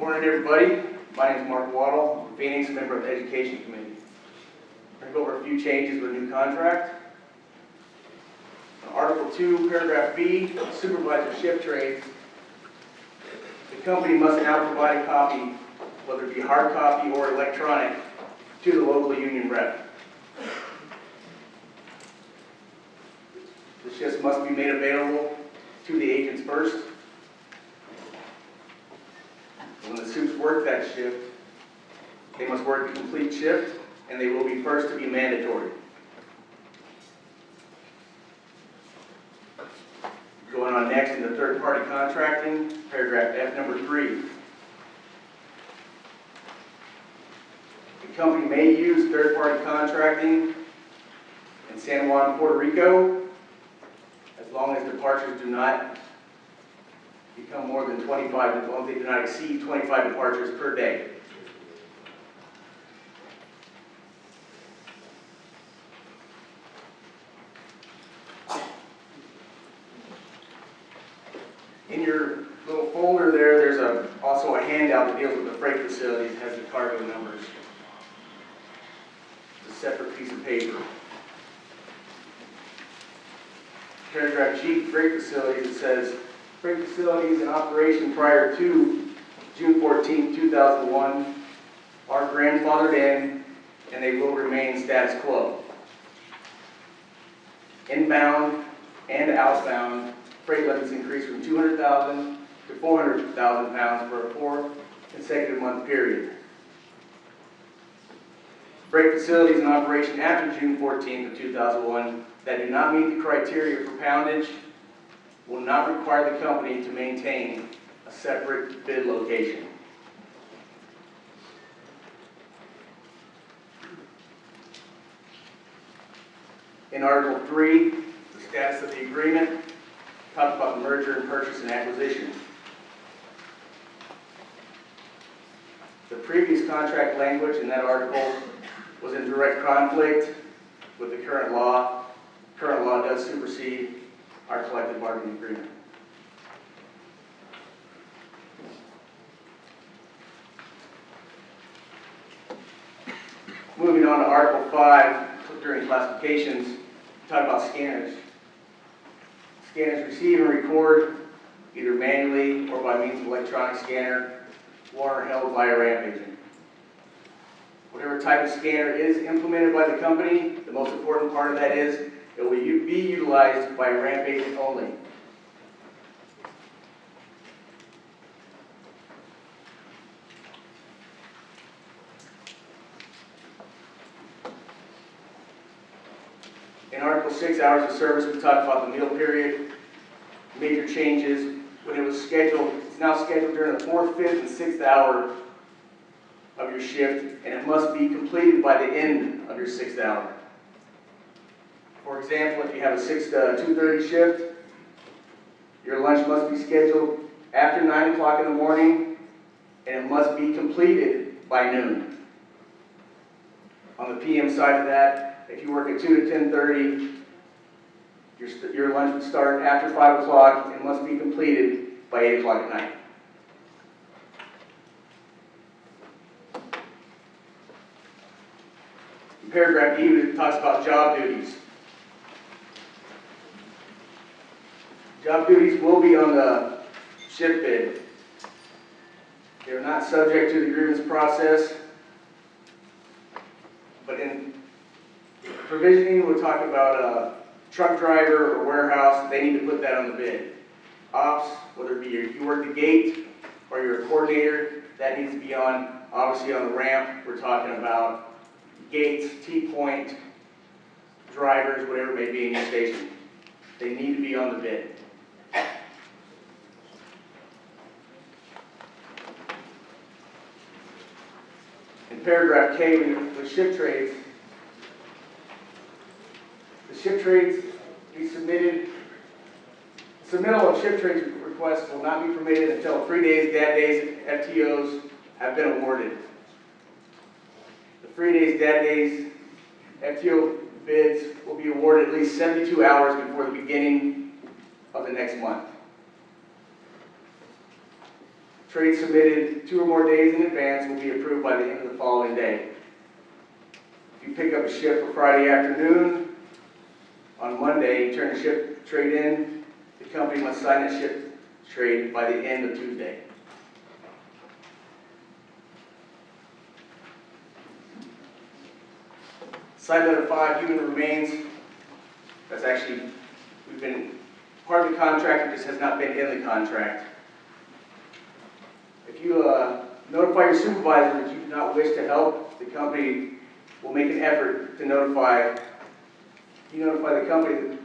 Morning, everybody. My name is Mark Waddle, Phoenix, member of the Education Committee. I'm going to go over a few changes with a new contract. Article 2, Paragraph B, Supervisor Shift Trades. The company must now provide a copy, whether it be hard copy or electronic, to the local union rep. The shifts must be made available to the agents first. When the supes work that shift, they must work the complete shift, and they will be first to be mandatory. Going on next in the third-party contracting, paragraph F number 3. The company may use third-party contracting in San Juan, Puerto Rico, as long as departures do not become more than 25, as long as they do not exceed 25 departures per day. In your little folder there, there's also a handout that deals with the freight facilities. It has the cargo numbers. It's a separate piece of paper. Paragraph G, freight facilities, it says, freight facilities in operation prior to June 14, 2001 are grandfathered in, and they will remain status quo. Inbound and outbound freight limits increased from 200,000 to 400,000 pounds for a 4 consecutive month period. Freight facilities in operation after June 14th of 2001 that do not meet the criteria for poundage will not require the company to maintain a separate bid location. In Article 3, the status of the agreement, talks about the merger and purchase and acquisition. The previous contract language in that article was in direct conflict with the current law. Current law does supersede our collective bargaining agreement. Moving on to Article 5, during classifications, talk about scanners. Scanners receive and record, either manually or by means of electronic scanner, worn or held by a ramp agent. Whatever type of scanner is implemented by the company, the most important part of that is it will be utilized by a ramp agent only. In Article 6, hours of service, we talked about the meal period. Major changes. When it was scheduled, it's now scheduled during the 4th, 5th, and 6th hour of your shift, and it must be completed by the end of your 6th hour. For example, if you have a 6 to 2:30 shift, your lunch must be scheduled after 9 o'clock in the morning, and it must be completed by noon. On the PM side of that, if you work at 2 to 10:30, your lunch would start after 5 o'clock and must be completed by 8 o'clock at night. In paragraph E, it talks about job duties. Job duties will be on the shift bid. They are not subject to the grievance process, but in provisioning, we'll talk about a truck driver or warehouse. They need to put that on the bid. Ops, whether it be you work the gate or you're a coordinator, that needs to be on, obviously on the ramp. We're talking about gates, T-point, drivers, whatever it may be in your station. They need to be on the bid. In paragraph K, with shift trades, the shift trades be submitted. Submittal of shift trades requests will not be permitted until 3 days, DAD days, FTOs have been awarded. The 3 days, DAD days, FTO bids will be awarded at least 72 hours before the beginning of the next month. Trade submitted 2 or more days in advance will be approved by the end of the following day. If you pick up a shift for Friday afternoon, on Monday, you turn the shift trade in, the company must sign that shift trade by the end of Tuesday. Side letter 5, human remains. That's actually, we've been part of the contract, it just has not been in the contract. If you notify your supervisor that you do not wish to help, the company will make an effort to notify. You notify the company,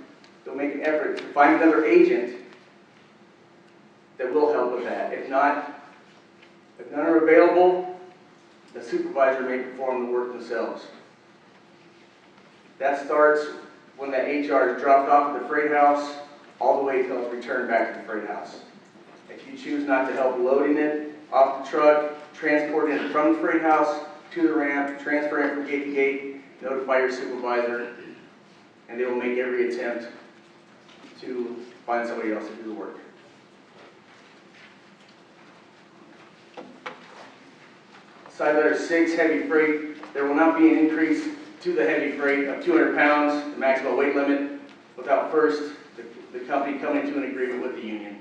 they'll make an effort to find another agent that will help with that. If not, if none are available, the supervisor may perform the work themselves. That starts when that HR is dropped off at the freight house, all the way until it's returned back to the freight house. If you choose not to help loading it off the truck, transporting it from the freight house to the ramp, transferring it from gate to gate, notify your supervisor, and they will make every attempt to find somebody else to do the work. Side letter 6, heavy freight. There will not be an increase to the heavy freight of 200 pounds, the maximum weight limit, without first the company coming to an agreement with the union.